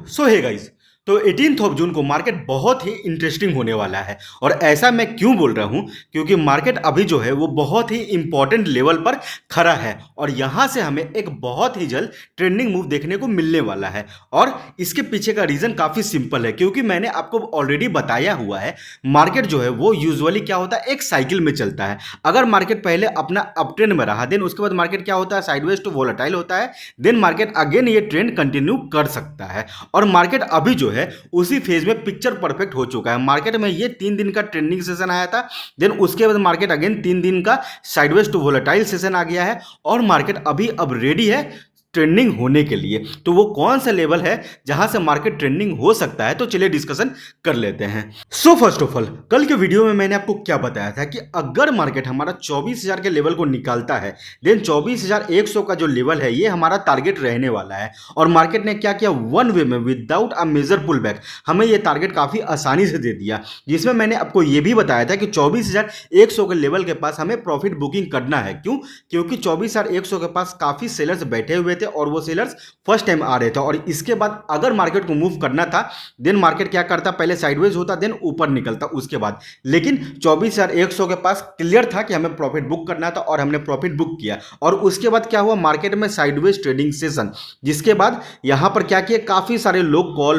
सो hey guys, तो 18 जून को market बहुत ही इंटरेस्टिंग होने वाला है। और ऐसा मैं क्यों बोल रहा हूं, क्योंकि मार्केट अभी जो है वो बहुत ही इंपॉर्टेंट लेवल पर खड़ा है और यहां से हमें एक बहुत ही जल्द ट्रेंडिंग मूव देखने को मिलने वाला है। और इसके पीछे का रीजन काफी सिंपल है, क्योंकि मैंने आपको ऑलरेडी बताया हुआ है मार्केट जो है वो यूजुअली क्या होता है, एक साइकिल में चलता है। अगर मार्केट पहले अपना अप ट्रेंड में रहा, देन उसके बाद मार्केट क्या होता है, साइडवेज टू वोलेटाइल होता है, देन मार्केट अगेन ये ट्रेंड कंटिन्यू कर सकता है। और मार्केट अभी जो है उसी फेज में पिक्चर परफेक्ट हो चुका है। मार्केट में ये 3 दिन का ट्रेंडिंग सेशन आया था, देन उसके बाद मार्केट अगेन 3 दिन का साइडवेज टू वोलेटाइल सेशन आ गया है और मार्केट अभी अब रेडी है ट्रेंडिंग होने के लिए। तो वो कौन सा लेवल है जहां से मार्केट ट्रेंडिंग हो सकता है, तो चलिए डिस्कशन कर लेते हैं। सो फर्स्ट ऑफ ऑल, कल के वीडियो में मैंने आपको क्या बताया था कि अगर मार्केट हमारा 24,000 के लेवल को निकालता है, देन 24,100 का जो लेवल है ये हमारा टारगेट रहने वाला है। और मार्केट ने क्या किया, वन वे में without a major pull back हमें ये टारगेट काफी आसानी से दे दिया, जिसमें मैंने आपको ये भी बताया था कि 24,100 के लेवल के पास हमें प्रॉफिट बुकिंग करना है। क्यों? क्योंकि 24,100 के पास काफी सेलर्स बैठे हुए थे और वो सेलर्स फर्स्ट टाइम आ रहे थे। और इसके बाद अगर मार्केट को मूव करना था, देन मार्केट क्या करता, पहले साइडवेज होता, देन ऊपर निकलता उसके बाद। लेकिन 24,100 के पास क्लियर था कि हमें प्रॉफिट बुक करना था और हमने प्रॉफिट बुक किया। और उसके बाद क्या हुआ, मार्केट में साइडवेज ट्रेडिंग सेशन, जिसके बाद यहां पर क्या किया, काफी सारे लोग कॉल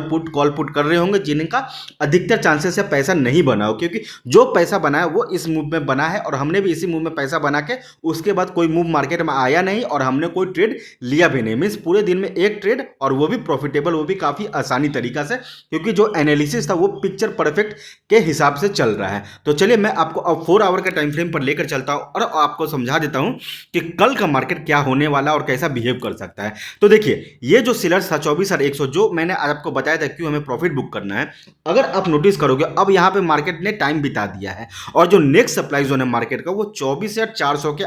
पुट कर रहे होंगे, जिनका अधिकतर चांसेस है पैसा नहीं बना हो, क्योंकि जो पैसा बना है वो इस मूव में बना है और हमने भी इसी मूव में पैसा बना के उसके बाद कोई मूव मार्केट में आया नहीं और हमने कोई ट्रेड लिया भी नहीं। मींस पूरे दिन में एक ट्रेड और वो भी प्रॉफिटेबल, वो भी काफी आसानी तरीका से, क्योंकि जो एनालिसिस था वो पिक्चर परफेक्ट के हिसाब से चल रहा है। तो चलिए मैं आपको अब 4 आवर का टाइम फ्रेम पर लेकर चलता हूं और आपको समझा देता हूं कि कल का मार्केट क्या होने वाला और कैसा बिहेव कर सकता है। तो देखिए, ये जो सेलर्स था 24,100, जो मैंने आपको बताया था क्यों हमें प्रॉफिट बुक करना है, अगर आप नोटिस करोगे अब यहां पे मार्केट ने टाइम बिता दिया है और जो नेक्स्ट सप्लाई जोन है मार्केट का वो 24,400 के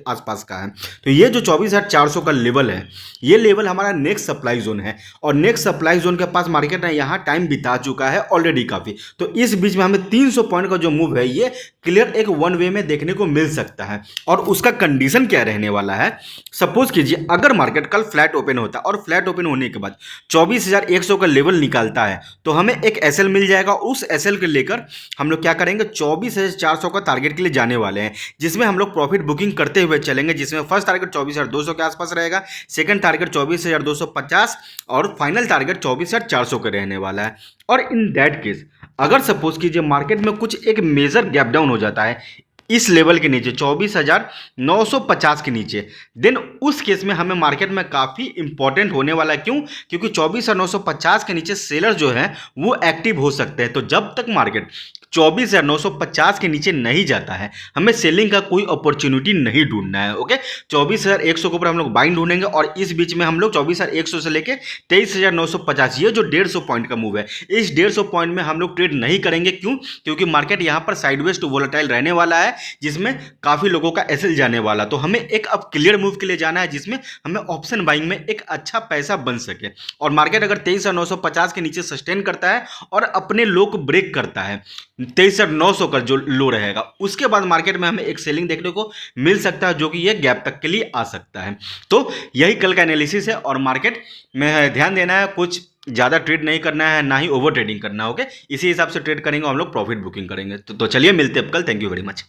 आसपास का है। तो ये जो 24,400 का लेवल है, ये लेवल हमारा नेक्स्ट सप्लाई जोन है और नेक्स्ट सप्लाई जोन के पास मार्केट ने यहां टाइम बिता चुका है ऑलरेडी काफी। तो इस बीच में हमें 300 पॉइंट का जो मूव है ये क्लियर एक वन वे में देखने को मिल सकता है। और उसका कंडीशन क्या रहने वाला है, सपोज कीजिए अगर मार्केट कल फ्लैट ओपन होता है और फ्लैट ओपन होने के बाद 24,100 का लेवल निकालता है, तो हमें एक एसएल मिल जाएगा। उस एसएल के लेकर हम लोग क्या करेंगे, 24,400 का टारगेट के लिए जाने वाले हैं, जिसमें हम लोग प्रॉफिट बुकिंग करते हुए चलेंगे, जिसमें फर्स्ट टारगेट 24,200 के आसपास रहेगा, सेकंड टारगेट 24,250 और फाइनल टारगेट 24,400 का रहने वाला है। और इन दैट केस अगर सपोज कीजिए मार्केट में कुछ एक मेजर गैप डाउन हो जाता है इस लेवल के नीचे 24,950 के नीचे, देन उस केस में हमें मार्केट में काफी इंपॉर्टेंट होने वाला है। क्यों? क्योंकि 24,950 के नीचे सेलर जो है वो एक्टिव हो सकते हैं। तो जब तक मार्केट 24,950 के नीचे नहीं जाता है, हमें सेलिंग का कोई अपॉर्चुनिटी नहीं ढूंढना है। ओके, 24,100 के ऊपर हम लोग बाइंग ढूंढेंगे और इस बीच में हम लोग 24,100 से लेके 23,950, ये जो 150 पॉइंट का मूव है, इस 150 पॉइंट में हम लोग ट्रेड नहीं करेंगे। क्यों? क्योंकि मार्केट यहां पर साइडवेज टू वोलेटाइल रहने वाला है, जिसमें काफी लोगों का एसएल जाने वाला। तो हमें एक अब क्लियर मूव के लिए जाना है, जिसमें हमें ऑप्शन बाइंग में एक अच्छा पैसा बन सके। और मार्केट अगर 23,950 के नीचे सस्टेन करता है और अपने लो को ब्रेक करता है, 23,900 का जो लो रहेगा, उसके बाद मार्केट में हमें एक सेलिंग देखने को मिल सकता है, जो कि ये गैप तक के लिए आ सकता है। तो यही कल का एनालिसिस है और मार्केट में ध्यान देना है, कुछ ज़्यादा ट्रेड नहीं करना है, ना ही ओवर ट्रेडिंग करना है। ओके, इसी हिसाब से ट्रेड करेंगे, हम लोग प्रॉफिट बुकिंग करेंगे। तो चलिए मिलते हैं अब कल। Thank you very much.